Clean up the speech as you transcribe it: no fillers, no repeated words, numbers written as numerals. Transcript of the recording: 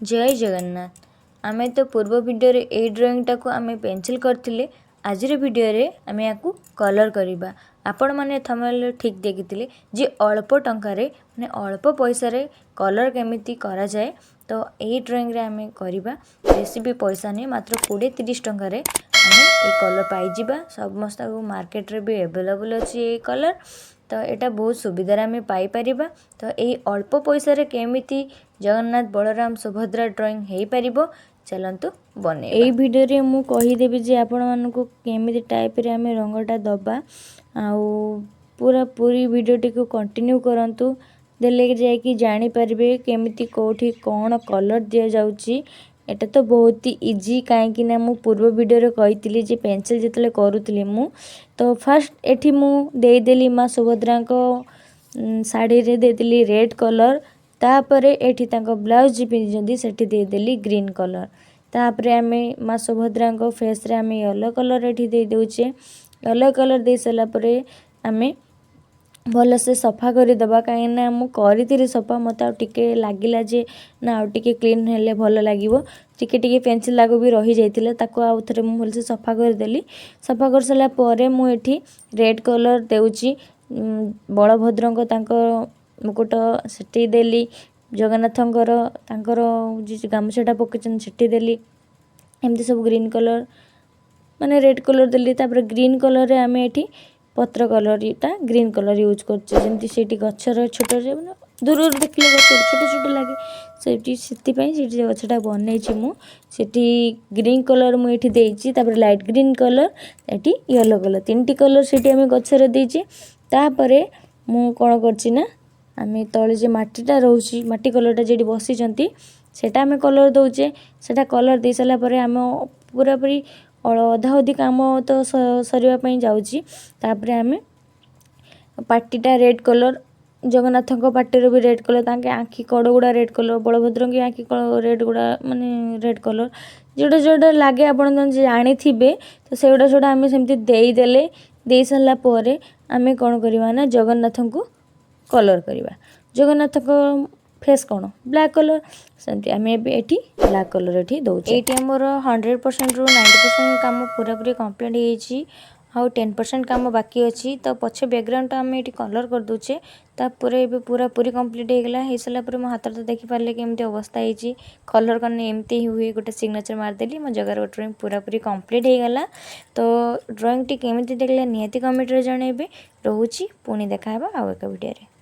जय जगन्नाथ। आमे तो पूर्व वीडियो रे ए ड्राइंगटा को आमे पेंसिल करथिले। आजिर वीडियो रे आमे याकू कलर करिबा। आपण माने थंबनेल ठीक देखिथिले जे अल्प टंका रे माने अल्प पैसा रे कलर केमिति करा जाए। तो ए ड्राइंग रे आमे करिबा। बेसी भी पैसा नहीं, मात्र 20-30 टंका रे आमे ए कलर पाई जिबा। समस्त को मार्केट रे भी अवेलेबल अछि ए कलर। तो एटा बहुत सुविधा आमे पाई परिबा। तो ए अल्प पैसा रे केमिति जगन्नाथ बलराम सुभद्रा ड्राइंग हेई परिबो, चलंतु बने। एई वीडियो रे मु कहि देबी जे आपण मानकु केमिति टाइप रे आमे रंगटा दबा। आउ पूरी वीडियो टी को कंटिन्यू करंतु, देले जाय कि जानि परिबे केमिति कोठी कोन कलर दिया जाउची। एटा तो बहुत ही इजी, काहे कि ना मु पूर्व वीडियो रे कहितली जे पेंसिल जेतले करूतली मु। तो फर्स्ट एठी मु देई देली मां सुभद्रा को साड़ी रे देली रेड कलर। तापरे एठी तांको ब्लाउज जी पिंजंदी सेठी दे देली ग्रीन कलर। तापरे आमे मां सुभद्रा को फेस रे आमे येलो कलर एठी दे देउचे। येलो कलर दे सला परे आमे भल से सफा करी दबा, काहे ना मु करितिरी सफा। मते आ टिके लागिला जे ना आ टिके क्लीन हेले भल लागिवो। टिके टिके पेंसिल लागो भी रही जाइतिले, ताको आ उथरे मु भल से सफा कर देली। सफा कर सला परे मु एठी रेड कलर देउची। बलभद्र को तांको मुकुट सेठी देली। जगन्नाथंकर तांकर जे गामछाटा पकेचन सेठी देली। एमती सब ग्रीन कलर माने रेड कलर देली। तापर ग्रीन कलर रे आमे एठी पत्र कलर टा ग्रीन कलर यूज करछे। जेमती सेठी गछर छोटो जे दूर दूर देखले गछ छोटो छोटो लागे, सेठी सेति पई सेठी गछटा बनेछि मु। सेठी ग्रीन कलर मु एठी देइछि। तापर लाइट ग्रीन कलर, एठी येलो कलर, तीनटी कलर सेठी आमे गछरे देइछि। तापरे मु कोन करछि ना, आमे तळे जे माटीटा रहउछि, माटी कलरटा जेडी बसिचंती सेटा आमे कलर दउचे। सेटा कलर दे सला परे आमे पूरा पूरी अधा अधि काम तो सरिवा पई जाउछि। तापरे आमे पाटीटा रेड कलर, जगन्नाथंको पाटीर भी रेड कलर, तांके आंखी कड़ गुडा रेड कलर, बलभद्र की आंखी रेड गुडा माने रेड कलर, जोड़ा जोड़ा लागे आपण जानी थिबे। तो सेगुडा जोड़ा आमे सेमती देई देले। देई सला परे आमे कोन करबा ना, जगन्नाथंको कलर करबा। जगन्नाथ को फेस कोन ब्लैक कलर, सेमती आमे एठी ब्लैक कलर एठी दउचे। एठी हमर 100% रु 90% काम पूरा पूरी कंप्लीट हेछि। आउ 10% काम बाकी अछि। तो पछे बैकग्राउंड आमे एठी कलर कर दोचे। ता पूरा पूरी कंप्लीट हे गेला। हे सला पर मो हाथ तो देखि पारले कि एमती अवस्था हेछि। कलर करने एमती ही हुए, गोटे सिग्नेचर मार देली, मो जगर ड्राइंग पूरा पूरी कंप्लीट हे गेला। तो ड्राइंग टी केमिति देखले नियति कमेंट रे जणेबे। रहूची पुनी देखा हेबा आउ एक वीडियो रे।